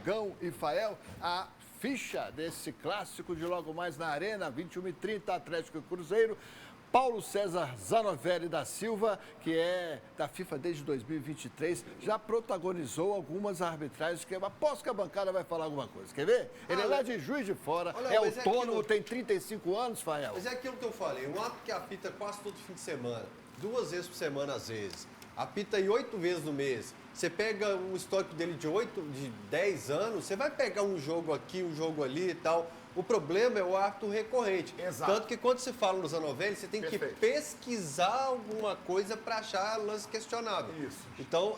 Gão e Fael, a ficha desse clássico de logo mais na Arena, 21h30, Atlético e Cruzeiro. Paulo César Zanovelli da Silva, que é da FIFA desde 2023, já protagonizou algumas arbitragens que eu aposto que a bancada vai falar alguma coisa. Quer ver? Ele é lá de Juiz de Fora, é autônomo, tem 35 anos, Fael. Mas é aquilo que eu falei, um árbitro que apita quase todo fim de semana, 2 vezes por semana às vezes, apita aí 8 vezes no mês. Você pega um histórico dele de 10 anos, você vai pegar um jogo aqui, um jogo ali e tal. O problema é o árbitro recorrente. Exato. Tanto que quando se fala no Zanovelli, você tem que pesquisar alguma coisa para achar lance questionável. Isso. Então,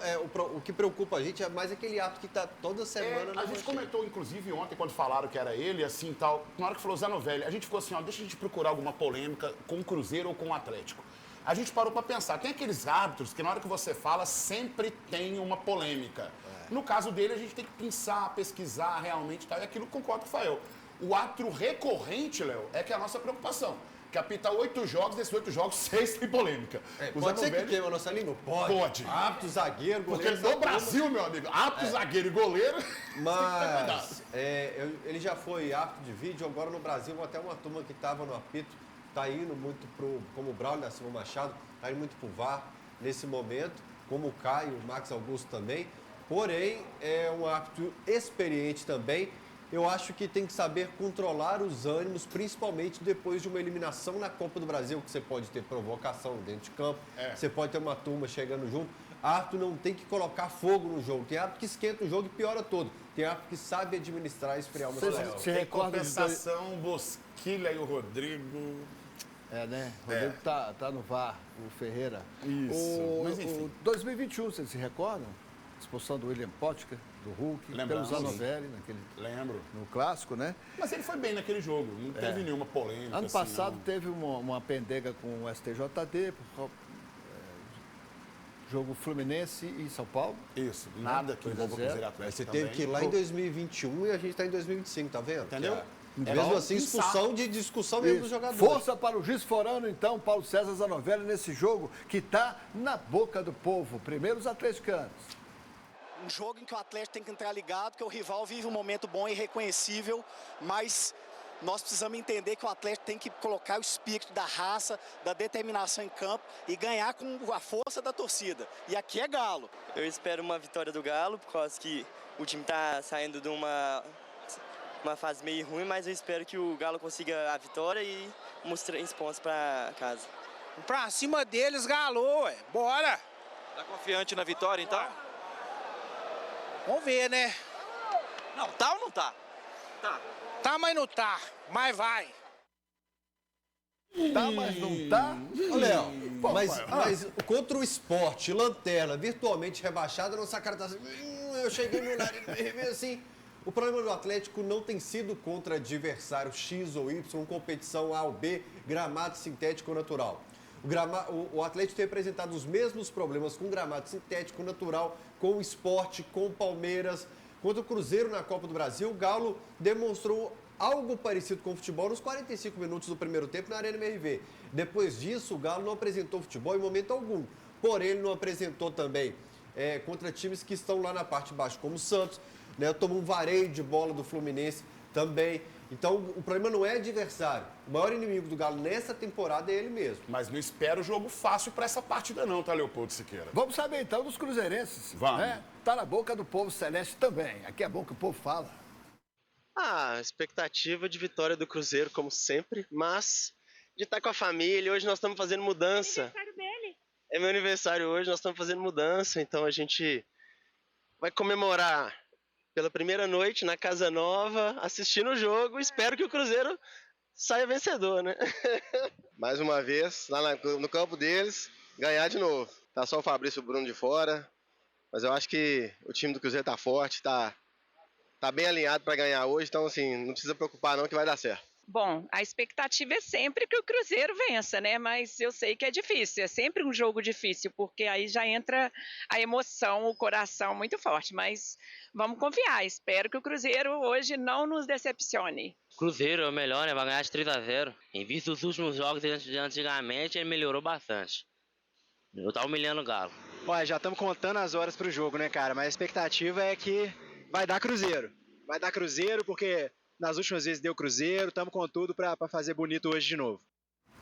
o que preocupa a gente é mais aquele árbitro que está toda semana... A gente comentou, inclusive, ontem, quando falaram que era ele, assim, tal, na hora que falou Zanovelli, a gente ficou assim, ó, deixa a gente procurar alguma polêmica com o Cruzeiro ou com o Atlético. A gente parou para pensar, tem aqueles árbitros que na hora que você fala sempre tem uma polêmica. No caso dele, a gente tem que pensar, pesquisar realmente, tal, e aquilo concordo com o Fael. O árbitro recorrente, Léo, é que é a nossa preocupação. Que apita 8 jogos, desses 8 jogos, 6 tem polêmica. Pode ser que queima a nossa língua? Pode. Árbitro, zagueiro, goleiro... Porque no Brasil, meu amigo, árbitro, zagueiro e goleiro... Mas ele já foi árbitro de vídeo, agora no Brasil até uma turma que estava no apito está indo muito como o Braulio da Silva Machado, está indo muito pro VAR nesse momento, como o Caio, o Max Augusto também. Porém, é um árbitro experiente também. Eu acho que tem que saber controlar os ânimos, principalmente depois de uma eliminação na Copa do Brasil, que você pode ter provocação dentro de campo, você pode ter uma turma chegando junto. Árbitro não tem que colocar fogo no jogo. Tem árbitro que esquenta o jogo e piora todo. Tem árbitro que sabe administrar e esfriar uma situação. Você recorda compensação, Bosquilha e o Rodrigo... né? O Rodrigo tá no VAR, o Ferreira. Isso, mas enfim. 2021, vocês se recordam? Expulsão do William Potker, do Hulk, pelo Zanovelli, Lembro. No clássico, né? Mas ele foi bem naquele jogo, não teve nenhuma polêmica. Ano passado teve uma pendega com o STJD, jogo Fluminense e São Paulo. Isso, nada que envolva o Cruzeiro Atlético. Você teve que ir lá em 2021 e a gente está em 2025, tá vendo? Entendeu? Mesmo assim, expulsão de discussão mesmo do jogador. Força para o juiz forano, então, Paulo César Zanovelli, nesse jogo que está na boca do povo. Primeiros atleticanos. Um jogo em que o Atlético tem que entrar ligado, porque o rival vive um momento bom e reconhecível, mas nós precisamos entender que o Atlético tem que colocar o espírito da raça, da determinação em campo e ganhar com a força da torcida. E aqui é Galo. Eu espero uma vitória do Galo, por causa que o time está saindo de uma fase meio ruim, mas eu espero que o Galo consiga a vitória e mostre 3 pontos para casa. Pra cima deles, Galo, ué. Bora! Tá confiante na vitória, então? Vamos ver, né? Não, tá ou não tá? Tá. Tá, mas não tá. Mas vai. Tá, mas não tá? Ô, Léo, mas contra o Sport, Lanterna, virtualmente rebaixada, nossa cara tá assim... eu cheguei no horário assim... O problema do Atlético não tem sido contra adversário X ou Y, competição A ou B, gramado sintético ou natural. O Atlético tem apresentado os mesmos problemas com gramado sintético natural, com o Sport, com o Palmeiras. Contra o Cruzeiro na Copa do Brasil, o Galo demonstrou algo parecido com o futebol nos 45 minutos do primeiro tempo na Arena MRV. Depois disso, o Galo não apresentou futebol em momento algum. Porém, ele não apresentou também contra times que estão lá na parte de baixo, como o Santos, né? Tomou um vareio de bola do Fluminense também. Então, o problema não é adversário. O maior inimigo do Galo nessa temporada é ele mesmo. Mas não espero jogo fácil para essa partida não, tá, Leopoldo Siqueira? Vamos saber, então, dos cruzeirenses. Vamos. Né? Tá na boca do povo celeste também. Aqui é bom que o povo fala. Expectativa de vitória do Cruzeiro, como sempre, mas de estar com a família. Hoje nós estamos fazendo mudança. É aniversário dele. É meu aniversário hoje, nós estamos fazendo mudança, então a gente vai comemorar pela primeira noite na Casa Nova, assistindo o jogo. Espero que o Cruzeiro saia vencedor, né? Mais uma vez, lá no campo deles, ganhar de novo. Tá só o Fabrício e o Bruno de fora, mas eu acho que o time do Cruzeiro tá forte, tá bem alinhado para ganhar hoje, então assim, não precisa preocupar não que vai dar certo. Bom, a expectativa é sempre que o Cruzeiro vença, né? Mas eu sei que é difícil, é sempre um jogo difícil, porque aí já entra a emoção, o coração muito forte. Mas vamos confiar, espero que o Cruzeiro hoje não nos decepcione. Cruzeiro é o melhor, né? Vai ganhar de 3-0. Em vista dos últimos jogos de antigamente, ele melhorou bastante. Eu tava humilhando o Galo. Olha, já estamos contando as horas pro jogo, né, cara? Mas a expectativa é que Vai dar Cruzeiro. Vai dar Cruzeiro porque nas últimas vezes deu Cruzeiro. Estamos com tudo para fazer bonito hoje de novo.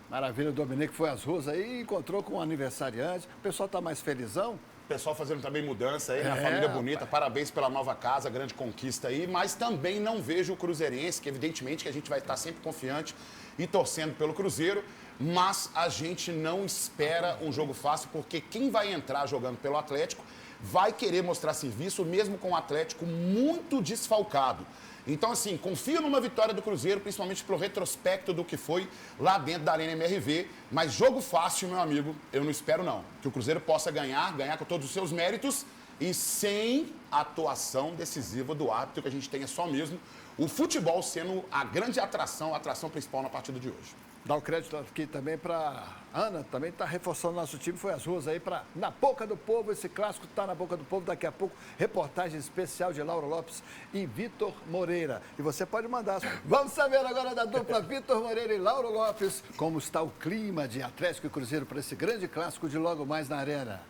Maravilha, o Dominique foi às ruas aí e encontrou com um aniversariante. O pessoal tá mais felizão? O pessoal fazendo também mudança aí, na família bonita. Rapaz. Parabéns pela nova casa, grande conquista aí. Mas também não vejo o cruzeirense, que evidentemente que a gente vai estar sempre confiante e torcendo pelo Cruzeiro. Mas a gente não espera um jogo fácil, porque quem vai entrar jogando pelo Atlético vai querer mostrar serviço, mesmo com o Atlético muito desfalcado. Então, assim, confio numa vitória do Cruzeiro, principalmente pelo retrospecto do que foi lá dentro da Arena MRV. Mas jogo fácil, meu amigo, eu não espero não. Que o Cruzeiro possa ganhar com todos os seus méritos e sem a atuação decisiva do árbitro, que a gente tenha só mesmo o futebol sendo a grande atração, a atração principal na partida de hoje. Dá o crédito aqui também para Ana, também está reforçando o nosso time, foi às ruas aí para Na Boca do Povo, esse clássico está na Boca do Povo, daqui a pouco, reportagem especial de Lauro Lopes e Vitor Moreira. E você pode mandar. Vamos saber agora da dupla Vitor Moreira e Lauro Lopes, como está o clima de Atlético e Cruzeiro para esse grande clássico de logo mais na Arena.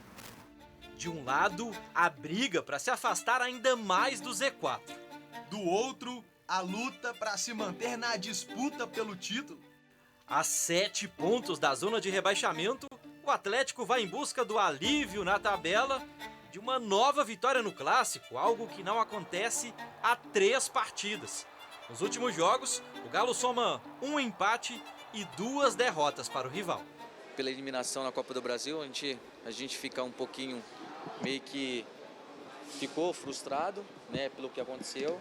De um lado, a briga para se afastar ainda mais do Z4. Do outro, a luta para se manter na disputa pelo título. A 7 pontos da zona de rebaixamento, o Atlético vai em busca do alívio na tabela de uma nova vitória no Clássico, algo que não acontece há 3 partidas. Nos últimos jogos, o Galo soma 1 empate e 2 derrotas para o rival. Pela eliminação na Copa do Brasil, a gente fica um pouquinho, meio que ficou frustrado, né, pelo que aconteceu.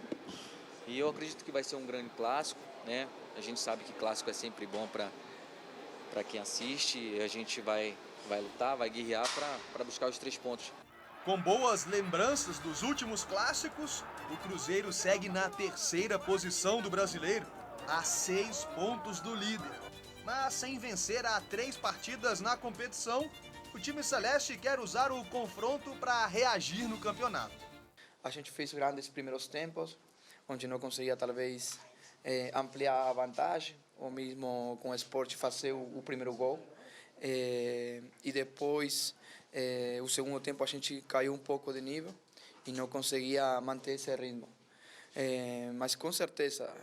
E eu acredito que vai ser um grande clássico, né? A gente sabe que clássico é sempre bom para quem assiste. E a gente vai lutar, vai guerrear para buscar os 3 pontos. Com boas lembranças dos últimos clássicos, o Cruzeiro segue na 3ª posição do Brasileiro, a 6 pontos do líder. Mas sem vencer há 3 partidas na competição, o time celeste quer usar o confronto para reagir no campeonato. A gente fez grandes primeiros tempos, onde não conseguia talvez ampliar a vantagem, ou mesmo com o Sport fazer o primeiro gol. E depois, o segundo tempo, a gente caiu um pouco de nível e não conseguia manter esse ritmo. Mas com certeza,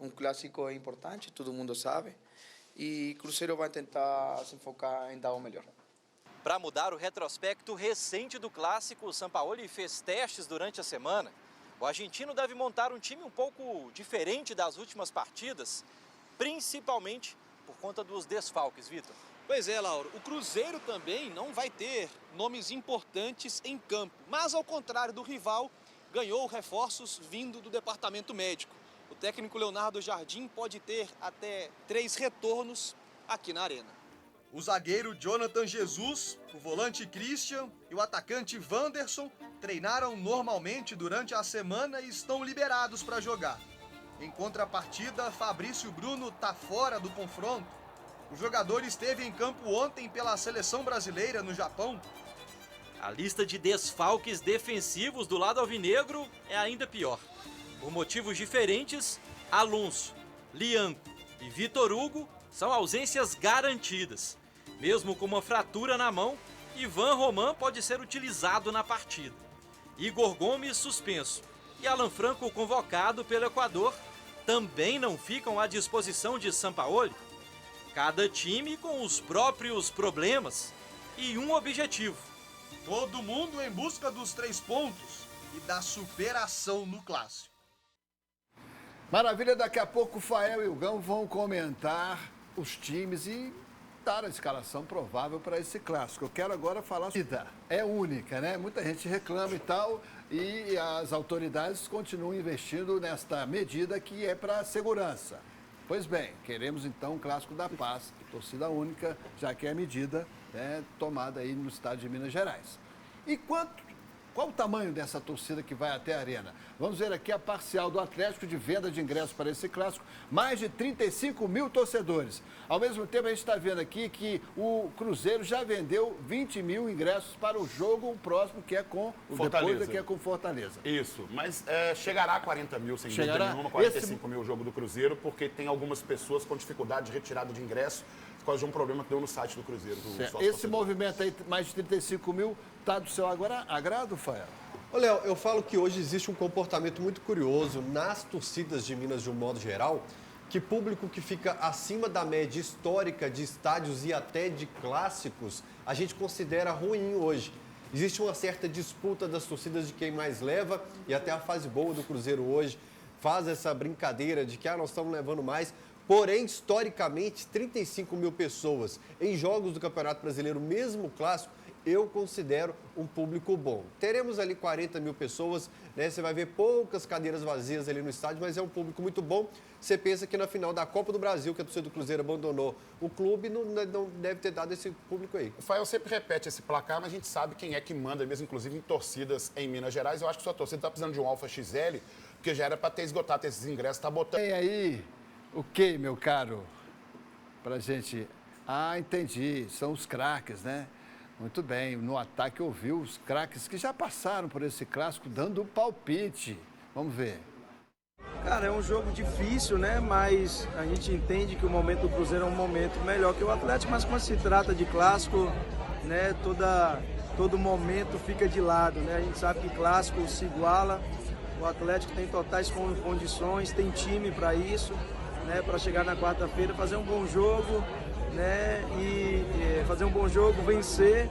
um clássico é importante, todo mundo sabe, e o Cruzeiro vai tentar se focar em dar o melhor. Para mudar o retrospecto recente do Clássico, o Sampaoli fez testes durante a semana. O argentino deve montar um time um pouco diferente das últimas partidas, principalmente por conta dos desfalques, Vitor. Pois é, Lauro. O Cruzeiro também não vai ter nomes importantes em campo, mas ao contrário do rival, ganhou reforços vindo do departamento médico. O técnico Leonardo Jardim pode ter até 3 retornos aqui na Arena. O zagueiro Jonathan Jesus, o volante Christian e o atacante Wanderson treinaram normalmente durante a semana e estão liberados para jogar. Em contrapartida, Fabrício Bruno está fora do confronto. O jogador esteve em campo ontem pela seleção brasileira no Japão. A lista de desfalques defensivos do lado alvinegro é ainda pior. Por motivos diferentes, Alonso, Lianco e Vitor Hugo são ausências garantidas. Mesmo com uma fratura na mão, Ivan Roman pode ser utilizado na partida. Igor Gomes suspenso e Alan Franco convocado pelo Equador também não ficam à disposição de Sampaoli. Cada time com os próprios problemas e um objetivo. Todo mundo em busca dos 3 pontos e da superação no clássico. Maravilha, daqui a pouco o Fael e o Gão vão comentar os times e dar a escalação provável para esse clássico. Eu quero agora falar... É única, né? Muita gente reclama e tal, e as autoridades continuam investindo nesta medida que é para segurança. Pois bem, queremos então um clássico da paz, torcida única, já que é a medida tomada aí no estado de Minas Gerais. E qual o tamanho dessa torcida que vai até a Arena? Vamos ver aqui a parcial do Atlético de venda de ingressos para esse clássico. Mais de 35 mil torcedores. Ao mesmo tempo, a gente está vendo aqui que o Cruzeiro já vendeu 20 mil ingressos para o jogo próximo, que é com o Fortaleza. Depois, que é com Fortaleza. Isso, mas chegará a 40 mil, sem dúvida nenhuma, 45 mil o jogo do Cruzeiro, porque tem algumas pessoas com dificuldade de retirada de ingresso por causa de um problema que deu no site do Cruzeiro. Esse movimento aí, mais de 35 mil, está do seu agrado, Fael? Ô, Léo, eu falo que hoje existe um comportamento muito curioso nas torcidas de Minas de um modo geral, que público que fica acima da média histórica de estádios e até de clássicos, a gente considera ruim hoje. Existe uma certa disputa das torcidas de quem mais leva e até a fase boa do Cruzeiro hoje faz essa brincadeira de que nós estamos levando mais. Porém, historicamente, 35 mil pessoas em jogos do Campeonato Brasileiro, mesmo clássico, eu considero um público bom. Teremos ali 40 mil pessoas, né? Você vai ver poucas cadeiras vazias ali no estádio, mas é um público muito bom. Você pensa que na final da Copa do Brasil, que a torcida do Cruzeiro abandonou o clube, não deve ter dado esse público aí. O Fael sempre repete esse placar, mas a gente sabe quem é que manda mesmo, inclusive em torcidas em Minas Gerais. Eu acho que sua torcida está precisando de um Alfa XL, porque já era para ter esgotado esses ingressos, tá botando... Tem aí o que, meu caro? Pra gente... entendi. São os craques, né? Muito bem. No ataque ouviu os craques que já passaram por esse clássico dando palpite. Vamos ver. Cara, é um jogo difícil, né? Mas a gente entende que o momento do Cruzeiro é um momento melhor que o Atlético, mas quando se trata de clássico, né? Todo momento fica de lado, né? A gente sabe que clássico se iguala. O Atlético tem totais condições, tem time para isso, né? Para chegar na quarta-feira, fazer um bom jogo, né? E fazer um bom jogo, vencer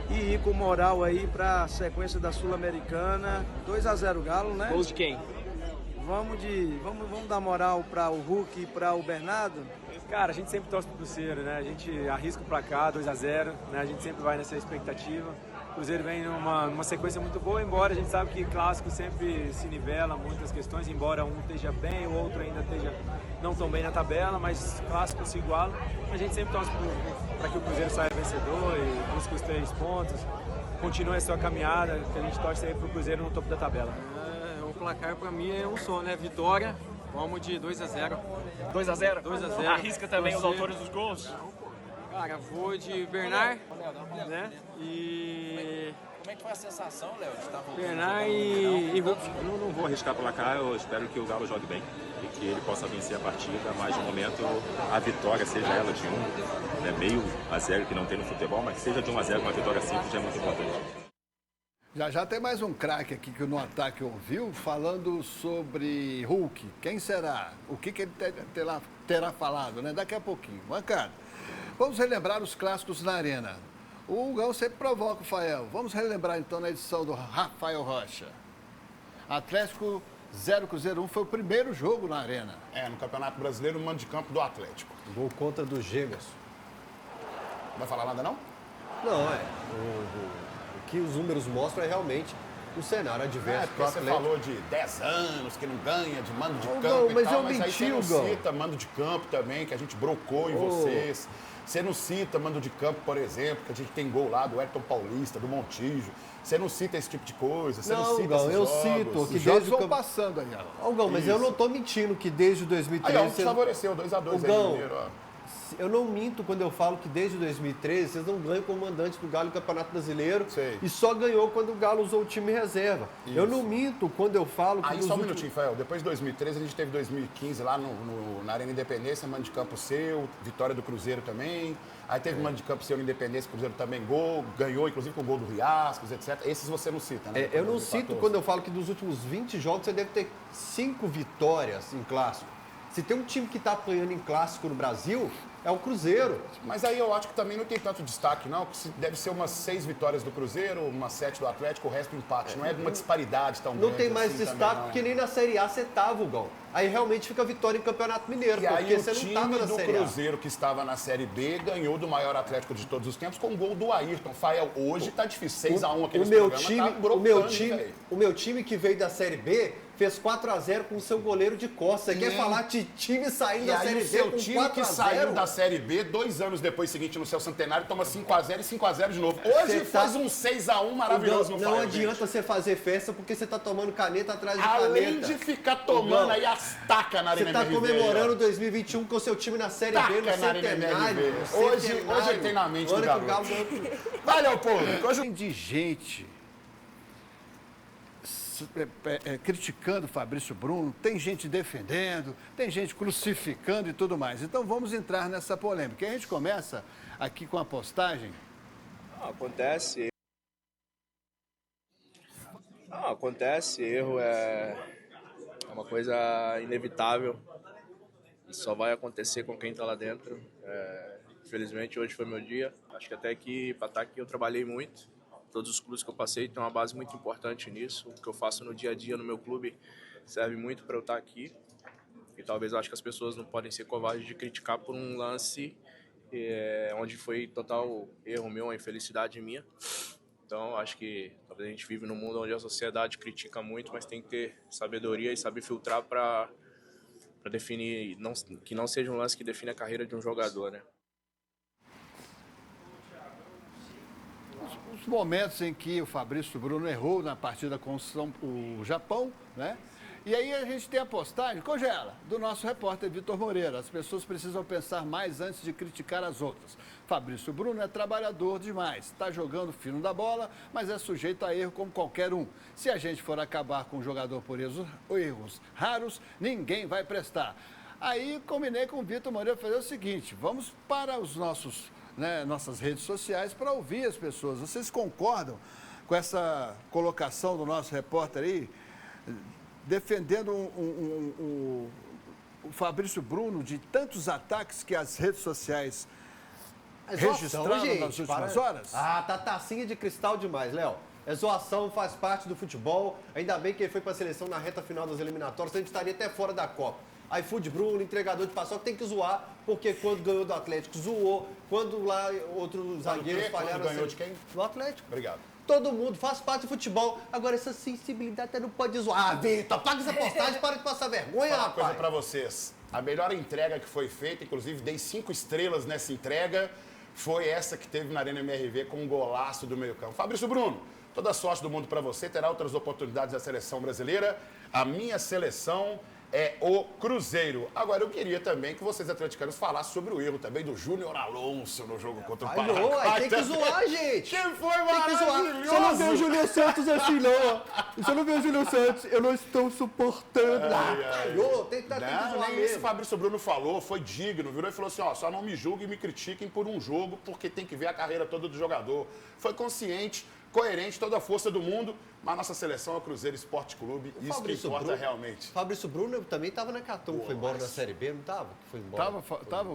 e ir com moral aí para a sequência da Sul-Americana. 2-0 Galo, né? Gols de quem? Vamos dar moral para o Hulk e para o Bernardo? Cara, a gente sempre torce pro Cruzeiro, né? A gente arrisca o placar, 2-0, né? A gente sempre vai nessa expectativa. O Cruzeiro vem numa sequência muito boa, embora a gente sabe que clássico sempre se nivela muitas questões, embora um esteja bem, o outro ainda esteja não tão bem na tabela, mas clássico se iguala. A gente sempre torce para que o Cruzeiro saia vencedor e busque os 3 pontos. Continue a sua caminhada, que a gente torce aí pro Cruzeiro no topo da tabela. O placar para mim é um só, né? Vitória, vamos de 2-0. 2-0? 2-0. Arrisca também os autores dos gols? Cara, vou de Bernard, né? E... Como é que foi a sensação, Léo, de estar voltando? Bernard e Hulk. Eu não vou arriscar placar, eu espero que o Galo jogue bem e que ele possa vencer a partida, mas no momento a vitória, seja ela de 0,5 que não tem no futebol, mas seja de 1-0, uma vitória simples é muito importante. Já tem mais um craque aqui que no ataque ouviu, falando sobre Hulk. Quem será? O que ele terá falado, né? Daqui a pouquinho. Mancada. Vamos relembrar os clássicos na Arena. O Hugão sempre provoca o Fael. Vamos relembrar então na edição do Rafael Rocha. Atlético 0, Cruzeiro 1 foi o primeiro jogo na Arena. No Campeonato Brasileiro, o mando de campo do Atlético. Gol contra dos Gêmeos. Não vai falar nada, não? Não, o que os números mostram é realmente o cenário adverso pro Atlético. Você falou de 10 anos, que não ganha, de mando de campo mas e tal, mas aí você não Gão. cita mando de campo também, que a gente brocou em vocês. Você não cita mando de campo, por exemplo, que a gente tem gol lá do Ayrton Paulista, do Montijo. Você não cita esse tipo de coisa, você não cita Gão, esses eu jogos. cito. Os jogos vão passando aí, ó. Gão, mas eu não tô mentindo que desde 2013... Aí, ó, favoreceu, 2-2 aí no primeiro, ó. Eu não minto quando eu falo que desde 2013 vocês não ganham como mandante do Galo no Campeonato Brasileiro. Sei. E só ganhou quando o Galo usou o time reserva. Isso. Eu não minto quando eu falo que... Só um minutinho, Fael. Depois de 2013, a gente teve 2015 lá na Arena Independência, mando de campo seu, vitória do Cruzeiro também. Aí teve mando de campo seu na Independência, o Cruzeiro também ganhou, inclusive com o gol do Riascos, etc. Esses você não cita, né? Eu não cito quando eu falo que dos últimos 20 jogos você deve ter 5 vitórias em clássico. Se tem um time que está apanhando em clássico no Brasil, é o Cruzeiro. Mas aí eu acho que também não tem tanto destaque, não. Deve ser umas 6 vitórias do Cruzeiro, umas 7 do Atlético, o resto empate. Não é uma disparidade tão grande. Não tem mais assim destaque, também, porque nem na Série A você tava, Gão. Aí realmente fica vitória em Campeonato Mineiro, E porque aí o você não time tava na do Série A. Cruzeiro, que estava na Série B, ganhou do maior Atlético de todos os tempos com o gol do Ayrton. Fael, hoje tá difícil, 6-1 aquele O meu time que veio da Série B fez 4-0 com o seu goleiro de costas. Você quer falar de time saindo da Série B com 4-0? O time que saiu da Série B, 2 anos depois seguinte no seu centenário, toma 5-0 e 5-0 de novo. Hoje faz um 6-1 maravilhoso no Não Fael, adianta gente. você fazer festa porque você tá tomando caneta atrás de caneta. Além de ficar tomando aí as tacas na Arena Você tá MRV, comemorando 2021 com o seu time na Série B no centenário. Hoje ele tem na mente do garoto. Valeu, povo. Hoje tem de gente criticando o Fabrício Bruno, tem gente defendendo, tem gente crucificando e tudo mais. Então vamos entrar nessa polêmica. E a gente começa aqui com a postagem. Acontece. Não, acontece, erro é uma coisa inevitável e só vai acontecer com quem está lá dentro. Infelizmente hoje foi meu dia, acho que até que para estar aqui eu trabalhei muito, todos os clubes que eu passei tem uma base muito importante nisso, o que eu faço no dia a dia no meu clube serve muito para eu estar aqui e talvez eu acho que as pessoas não podem ser covardes de criticar por um lance onde foi total erro meu, uma infelicidade minha. Então, acho que talvez a gente vive num mundo onde a sociedade critica muito, mas tem que ter sabedoria e saber filtrar para definir, que não seja um lance que define a carreira de um jogador, né? Os momentos em que o Fabrício Bruno errou na partida com o Japão, né? E aí a gente tem a postagem, congela, do nosso repórter Vitor Moreira. As pessoas precisam pensar mais antes de criticar as outras. Fabrício Bruno é trabalhador demais, está jogando fino da bola, mas é sujeito a erro como qualquer um. Se a gente for acabar com o jogador por erros raros, ninguém vai prestar. Aí combinei com o Vitor Moreira fazer o seguinte, vamos para os nossas redes sociais para ouvir as pessoas. Vocês concordam com essa colocação do nosso repórter aí? Defendendo o Fabrício Bruno de tantos ataques que as redes sociais registraram nas últimas horas? Tá tacinha de cristal demais, Léo. Zoação faz parte do futebol. Ainda bem que ele foi para a seleção na reta final das eliminatórias, a gente estaria até fora da Copa. iFood Bruno, entregador de paçoca, tem que zoar, porque quando ganhou do Atlético, zoou. Quando lá outros zagueiros falharam... Quando ganhou de quem? Do Atlético. Obrigado. Todo mundo faz parte do futebol. Agora, essa sensibilidade não pode zoar. Vitor, apaga essa postagem, para de passar vergonha, Vou falar uma rapaz. coisa pra vocês. A melhor entrega que foi feita, inclusive dei 5 estrelas nessa entrega, foi essa que teve na Arena MRV com um golaço do meio-campo. Fabrício Bruno, toda a sorte do mundo pra você. Terá outras oportunidades da seleção brasileira. A minha seleção é o Cruzeiro. Agora, eu queria também que vocês atleticanos falassem sobre o erro também do Júnior Alonso no jogo contra o Paraguai. Tem que zoar, gente. Que foi maravilhoso. Você não vê o Júnior Santos assim, não. Você não vê o Júnior Santos, eu não estou suportando. Tem que zoar Esse mesmo. Fabrício Bruno falou, foi digno, virou e falou assim, só não me julguem e me critiquem por um jogo, porque tem que ver a carreira toda do jogador. Foi consciente, coerente, toda a força do mundo, mas nossa seleção é o Cruzeiro Esporte Clube, isso que importa realmente. Fabrício Bruno também estava na Catum, foi embora da Série B, não estava? Foi embora. Tava,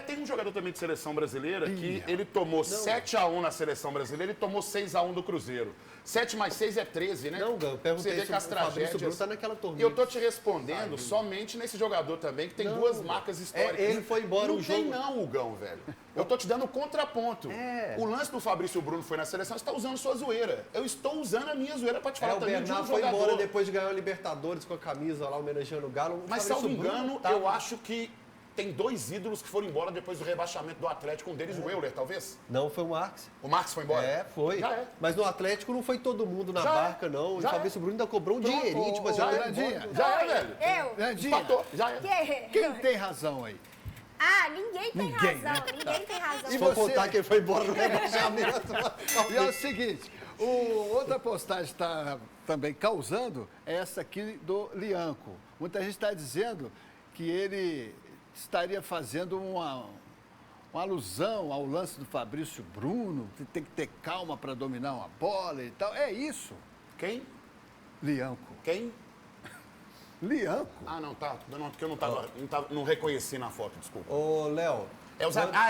tem um jogador também de seleção brasileira que ele tomou 7-1 na seleção brasileira e tomou 6-1 do Cruzeiro. 7 mais 6 é 13, né? Não, eu perguntei se o Fabrício Bruno está naquela E torneira. eu tô te respondendo somente nesse jogador também, que tem duas marcas históricas. Ele foi embora o jogo. jogo. Não, Hugão, velho. Eu tô te dando o contraponto. O lance do Fabrício Bruno foi na seleção, você está usando sua zoeira. Eu estou usando a minha zoeira para te falar O também de um Bernardo jogador. foi embora depois de ganhar o Libertadores com a camisa lá, homenageando o Galo. Mas, salvo engano, eu acho que tem 2 ídolos que foram embora depois do rebaixamento do Atlético. Um deles, o Euler, talvez? Não, foi o Marques. O Marques foi embora? Foi. Já é. Mas no Atlético não foi todo mundo na Já barca, não. O Fabrício Bruno ainda cobrou um dinheirinho, tipo assim, Já é, velho. Empatou, já é. Quem tem razão aí? Ninguém tem Ninguém, razão. né? Ninguém tem razão. Se for contar quem foi embora no rebaixamento. E é o seguinte, outra postagem está também causando é essa aqui do Lianco. Muita gente está dizendo que ele estaria fazendo uma alusão ao lance do Fabrício Bruno, que tem que ter calma para dominar uma bola e tal. É isso. Quem? Lianco. Quem? Lianco. Não, tá. Porque eu não reconheci na foto, desculpa. Ô, Léo.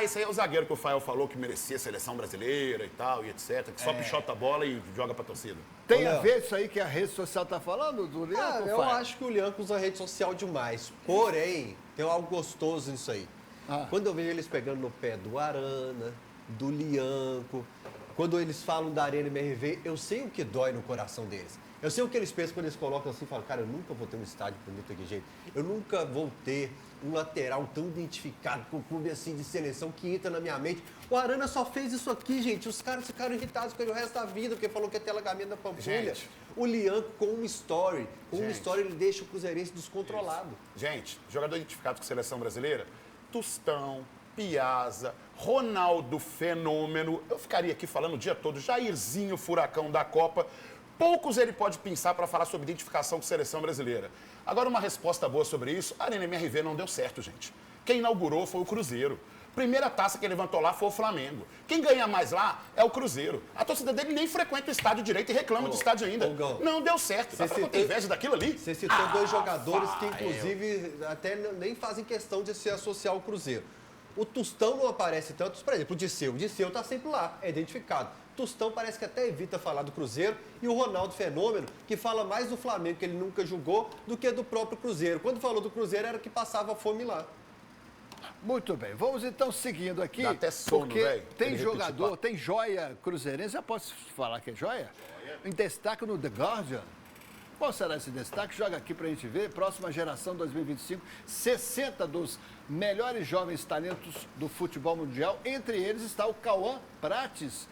Esse aí é o zagueiro que o Fael falou que merecia a seleção brasileira e tal, e etc. Que só pichota a bola e joga pra torcida. Tem a ver isso aí que a rede social tá falando do Lianco? Eu acho que o Lianco usa a rede social demais. Porém, tem algo gostoso nisso aí. Quando eu vejo eles pegando no pé do Arana, do Lianco, quando eles falam da Arena MRV, eu sei o que dói no coração deles. Eu sei o que eles pensam quando eles colocam assim e falam, cara, eu nunca vou ter um estádio bonito daquele jeito. Eu nunca vou ter um lateral tão identificado com um clube assim de seleção que entra na minha mente. O Arana só fez isso aqui, gente. Os caras ficaram irritados com ele o resto da vida, porque falou que ia ter alagamento da Pampulha. O Lianco com uma story. Com uma story ele deixa o cruzeirense descontrolado. Gente, jogador identificado com a seleção brasileira, Tostão, Piazza, Ronaldo Fenômeno. Eu ficaria aqui falando o dia todo, Jairzinho, furacão da Copa. Poucos ele pode pensar para falar sobre identificação com a seleção brasileira. Agora, uma resposta boa sobre isso, a Arena MRV não deu certo, gente. Quem inaugurou foi o Cruzeiro. Primeira taça que ele levantou lá foi o Flamengo. Quem ganha mais lá é o Cruzeiro. A torcida dele nem frequenta o estádio direito e reclama do estádio ainda. Não deu certo. Você citou inveja daquilo ali? Você citou dois jogadores que, inclusive, até nem fazem questão de se associar ao Cruzeiro. O Tostão não aparece tanto, por exemplo, o Disseu. O Disseu está sempre lá, é identificado. O Tostão parece que até evita falar do Cruzeiro. E o Ronaldo Fenômeno, que fala mais do Flamengo, que ele nunca jogou, do que do próprio Cruzeiro. Quando falou do Cruzeiro, era que passava fome lá. Muito bem, vamos então seguindo aqui, Dá até sono, porque véio. tem jogador, tem joia cruzeirense, já posso falar que é joia? Em destaque no The Guardian. Qual será esse destaque? Joga aqui pra gente ver, próxima geração 2025, 60 dos melhores jovens talentos do futebol mundial, entre eles está o Cauã Prates.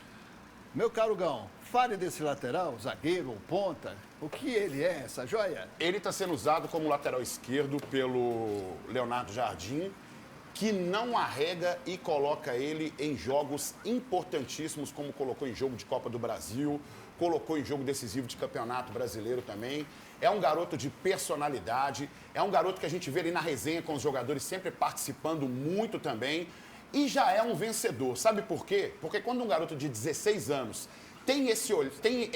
Meu caro Gão, fale desse lateral, zagueiro ou ponta, o que ele é, essa joia? Ele está sendo usado como lateral esquerdo pelo Leonardo Jardim, que não arrega e coloca ele em jogos importantíssimos, como colocou em jogo de Copa do Brasil, colocou em jogo decisivo de Campeonato Brasileiro também. É um garoto de personalidade, é um garoto que a gente vê ali na resenha com os jogadores, sempre participando muito também, e já é um vencedor. Sabe por quê? Porque quando um garoto de 16 anos tem esse olho, tem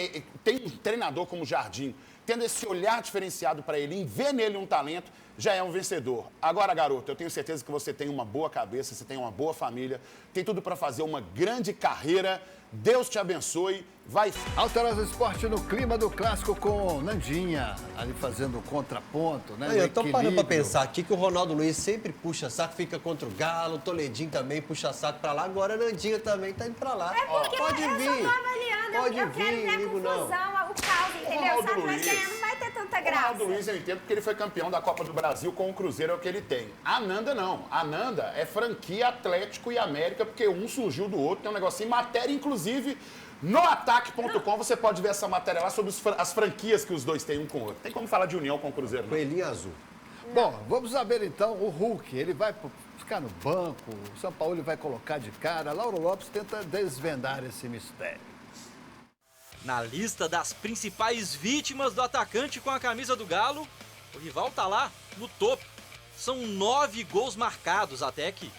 um treinador como o Jardim, tendo esse olhar diferenciado para ele, em ver nele um talento, já é um vencedor. Agora, garoto, eu tenho certeza que você tem uma boa cabeça, você tem uma boa família, tem tudo para fazer uma grande carreira. Deus te abençoe. Vai. Alterosa Esporte no clima do clássico com Nandinha, ali fazendo o contraponto, né? Eu tô parando pra pensar aqui que o Ronaldo Luiz sempre puxa saco, fica contra o Galo, o Toledinho também puxa saco pra lá, agora a Nandinha também tá indo pra lá. É porque pode eu vir. só tô avaliando, Pode eu quero vir, ver a ligo confusão, não. o caos, entendeu? Sabe, mas ganhar não vai ter tanta graça. O Ronaldo Luiz eu entendo porque ele foi campeão da Copa do Brasil com o Cruzeiro, é o que ele tem. A Nanda não. A Nanda é franquia Atlético e América, porque um surgiu do outro, tem um negocinho, matéria, inclusive, no ataque.com você pode ver essa matéria lá sobre as franquias que os dois têm um com o outro. Tem como falar de união com o Cruzeiro, não? Coelhinho azul. Bom, vamos saber então o Hulk. Ele vai ficar no banco, o São Paulo ele vai colocar de cara. Lauro Lopes tenta desvendar esse mistério. Na lista das principais vítimas do atacante com a camisa do Galo, o rival tá lá no topo. São 9 gols marcados até aqui.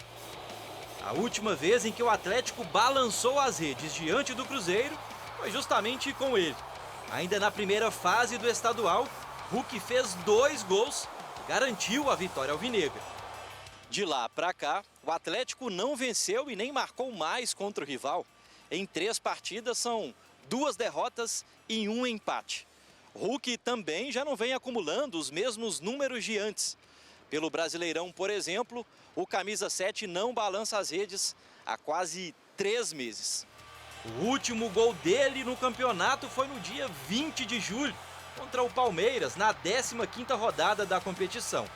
A última vez em que o Atlético balançou as redes diante do Cruzeiro foi justamente com ele. Ainda na primeira fase do estadual, Hulk fez 2 gols e garantiu a vitória alvinegra. De lá para cá, o Atlético não venceu e nem marcou mais contra o rival. Em 3 partidas são 2 derrotas e 1 empate. Hulk também já não vem acumulando os mesmos números de antes. Pelo Brasileirão, por exemplo, o camisa 7 não balança as redes há quase 3 meses. O último gol dele no campeonato foi no dia 20 de julho, contra o Palmeiras, na 15ª rodada da competição.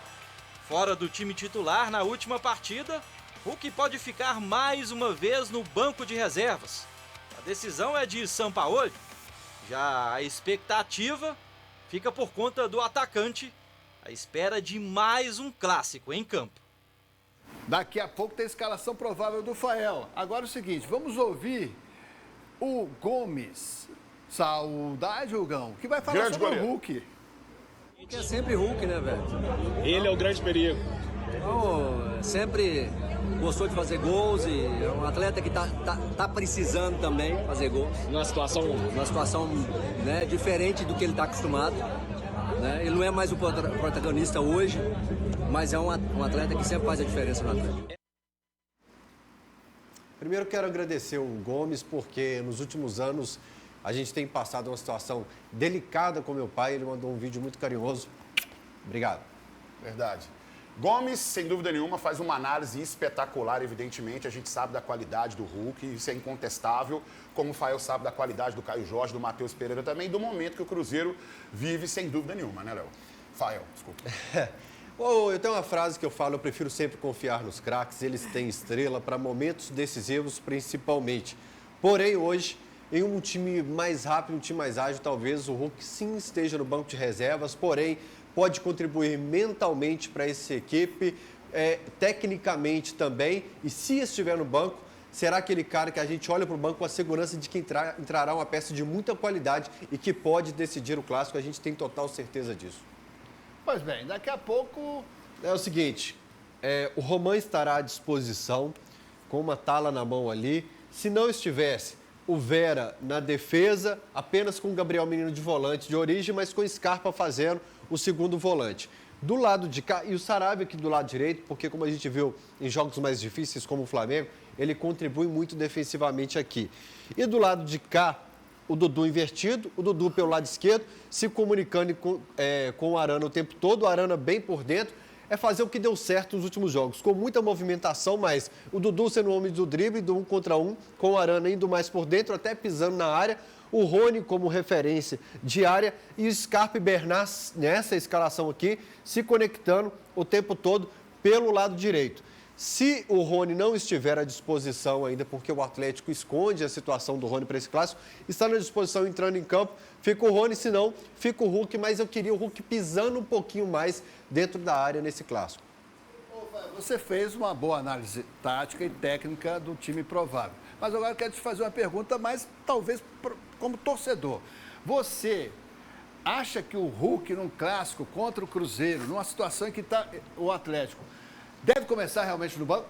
Fora do time titular na última partida, Hulk pode ficar mais uma vez no banco de reservas. A decisão é de Sampaoli. Já a expectativa fica por conta do atacante, à espera de mais um clássico em campo. Daqui a pouco tem a escalação provável do Fael. Agora é o seguinte, vamos ouvir o Gomes. Saudade, Hugão, que vai falar sobre o Hulk. É sempre Hulk, né, velho? Ele é o grande perigo. Então, sempre gostou de fazer gols e é um atleta que tá precisando também fazer gols. Numa situação né, diferente do que ele está acostumado. Né? Ele não é mais o protagonista hoje, mas é um atleta que sempre faz a diferença no Atlético. Primeiro quero agradecer o Gomes, porque nos últimos anos a gente tem passado uma situação delicada com meu pai. Ele mandou um vídeo muito carinhoso. Obrigado. Verdade. Gomes, sem dúvida nenhuma, faz uma análise espetacular, evidentemente. A gente sabe da qualidade do Hulk, isso é incontestável. Como o Fael sabe da qualidade do Caio Jorge, do Matheus Pereira também, do momento que o Cruzeiro vive, sem dúvida nenhuma, né, Léo? Fael, desculpa. Eu tenho uma frase que eu falo, eu prefiro sempre confiar nos craques, eles têm estrela para momentos decisivos principalmente. Porém, hoje, em um time mais rápido, um time mais ágil, talvez o Hulk sim esteja no banco de reservas, porém pode contribuir mentalmente para essa equipe, tecnicamente também, e se estiver no banco, será aquele cara que a gente olha para o banco com a segurança de que entrará uma peça de muita qualidade e que pode decidir o clássico, a gente tem total certeza disso. Pois bem, daqui a pouco... É o seguinte, o Roman estará à disposição, com uma tala na mão ali. Se não estivesse, o Vera na defesa, apenas com o Gabriel Menino de volante de origem, mas com o Scarpa fazendo o segundo volante. Do lado de cá, e o Sarabia aqui do lado direito, porque como a gente viu em jogos mais difíceis como o Flamengo, ele contribui muito defensivamente aqui. E do lado de cá, o Dudu invertido, o Dudu pelo lado esquerdo, se comunicando com o Arana o tempo todo, o Arana bem por dentro, é fazer o que deu certo nos últimos jogos, com muita movimentação, mas o Dudu sendo o homem do drible, do 1 contra 1, com o Arana indo mais por dentro, até pisando na área, o Rony como referência de área e o Scarpa e Bernard nessa escalação aqui, se conectando o tempo todo pelo lado direito. Se o Rony não estiver à disposição ainda, porque o Atlético esconde a situação do Rony para esse clássico, está na disposição entrando em campo, fica o Rony, se não, fica o Hulk, mas eu queria o Hulk pisando um pouquinho mais dentro da área nesse clássico. Você fez uma boa análise tática e técnica do time provável. Mas agora eu quero te fazer uma pergunta, mas talvez como torcedor. Você acha que o Hulk num clássico contra o Cruzeiro, numa situação em que está o Atlético, deve começar realmente no banco?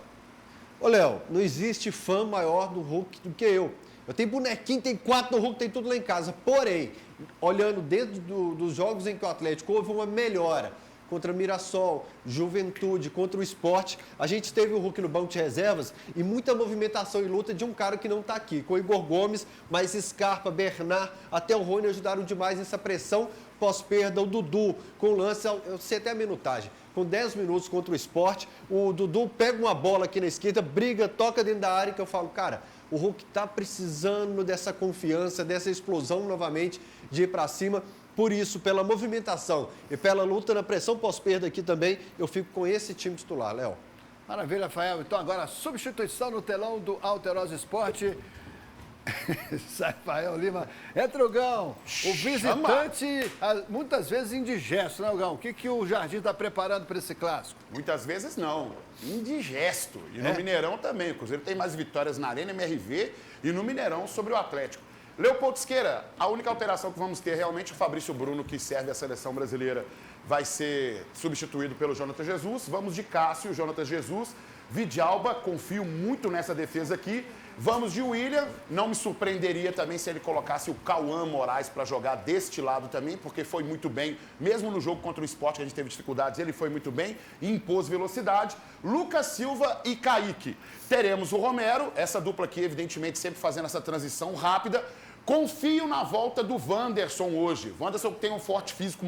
Ô, Léo, não existe fã maior do Hulk do que eu. Eu tenho bonequinho, tem 4 no Hulk, tem tudo lá em casa. Porém, olhando dentro dos jogos em que o Atlético houve uma melhora, contra Mirassol, Juventude, contra o Sport, a gente teve o Hulk no banco de reservas e muita movimentação e luta de um cara que não está aqui, com o Igor Gomes, mas Scarpa, Bernard, até o Rony ajudaram demais nessa pressão pós-perda, o Dudu com o lance, eu sei até a minutagem, com 10 minutos contra o Sport, o Dudu pega uma bola aqui na esquerda, briga, toca dentro da área, que eu falo, cara, o Hulk está precisando dessa confiança, dessa explosão novamente, de ir para cima. Por isso, pela movimentação e pela luta na pressão pós-perda aqui também, eu fico com esse time titular, Léo. Maravilha, Rafael. Então agora a substituição no telão do Alterosa Esporte. Rafael Lima. Trogão, o visitante muitas vezes indigesto, né, Gão? O que o Jardim está preparando para esse clássico? Muitas vezes não, indigesto. E no Mineirão também. O Cruzeiro tem mais vitórias na Arena MRV e no Mineirão sobre o Atlético. Leopoldo Siqueira, a única alteração que vamos ter realmente, o Fabrício Bruno, que serve a seleção brasileira, vai ser substituído pelo Jonathan Jesus. Vamos de Cássio, Jonathan Jesus. Vidalba, confio muito nessa defesa aqui. Vamos de William, não me surpreenderia também se ele colocasse o Cauã Moraes para jogar deste lado também, porque foi muito bem, mesmo no jogo contra o Sport, que a gente teve dificuldades, ele foi muito bem e impôs velocidade. Lucas Silva e Kaique. Teremos o Romero, essa dupla aqui, evidentemente, sempre fazendo essa transição rápida. Confio na volta do Wanderson hoje. O Wanderson tem um forte físico,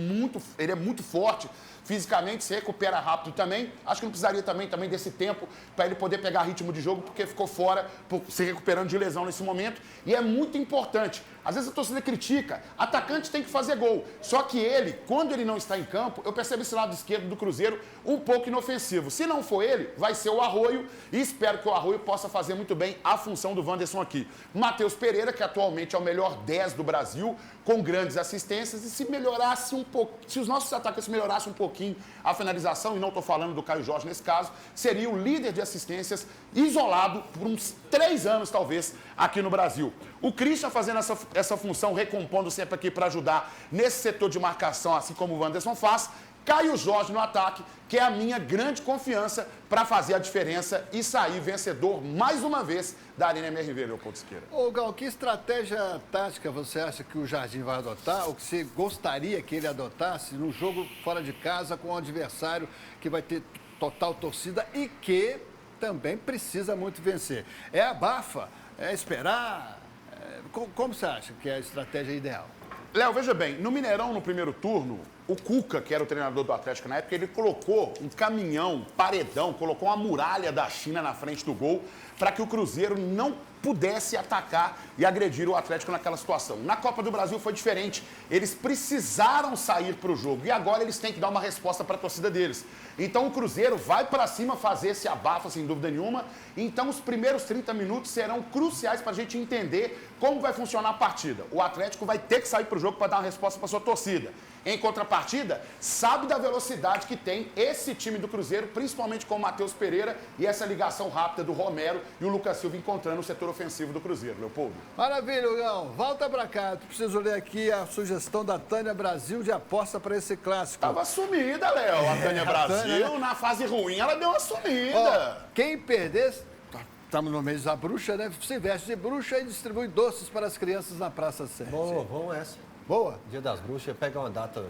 ele é muito forte fisicamente, se recupera rápido também. Acho que não precisaria também desse tempo para ele poder pegar ritmo de jogo, porque ficou fora, se recuperando de lesão nesse momento. E é muito importante. Às vezes a torcida critica, atacante tem que fazer gol. Só que ele, quando ele não está em campo, eu percebo esse lado esquerdo do Cruzeiro um pouco inofensivo. Se não for ele, vai ser o Arroio e espero que o Arroio possa fazer muito bem a função do Wanderson aqui. Matheus Pereira, que atualmente é o melhor 10 do Brasil, com grandes assistências, e se melhorasse um pouco, se os nossos atacantes melhorassem um pouquinho a finalização, e não estou falando do Caio Jorge nesse caso, seria o líder de assistências isolado por uns 3 anos, talvez, aqui no Brasil. O Christian fazendo essa função, recompondo sempre aqui para ajudar nesse setor de marcação, assim como o Wanderson faz. Caio Jorge no ataque, que é a minha grande confiança para fazer a diferença e sair vencedor, mais uma vez, da Arena MRV, Leopoldo Siqueira. Ô, Gal, que estratégia tática você acha que o Jardim vai adotar, ou que você gostaria que ele adotasse no jogo fora de casa com um adversário que vai ter total torcida e que também precisa muito vencer? É abafa? É esperar? Como você acha que é a estratégia ideal? Léo, veja bem, no Mineirão, no primeiro turno, o Cuca, que era o treinador do Atlético na época, ele colocou um caminhão, paredão, colocou uma muralha da China na frente do gol para que o Cruzeiro não pudesse atacar e agredir o Atlético naquela situação. Na Copa do Brasil foi diferente. Eles precisaram sair para o jogo e agora eles têm que dar uma resposta para a torcida deles. Então o Cruzeiro vai para cima fazer esse abafa, sem dúvida nenhuma. Então os primeiros 30 minutos serão cruciais para a gente entender como vai funcionar a partida. O Atlético vai ter que sair para o jogo para dar uma resposta para a sua torcida. Em contrapartida, sabe da velocidade que tem esse time do Cruzeiro, principalmente com o Matheus Pereira e essa ligação rápida do Romero e o Lucas Silva encontrando o setor ofensivo do Cruzeiro, Leopoldo. Maravilha, Gão. Volta pra cá. Preciso ler aqui a sugestão da Tânia Brasil de aposta para esse clássico. Tava sumida, Léo. A Tânia Brasil, na fase ruim, ela deu uma sumida. Ó, quem perder, Estamos no mês da bruxa, né? Se veste de bruxa e distribui doces para as crianças na Praça 7. Bom essa. Boa. Dia das Bruxas, pega uma data.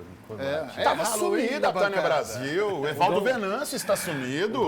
Tava sumida a Tânia Brasil. O Evaldo Venâncio está sumido.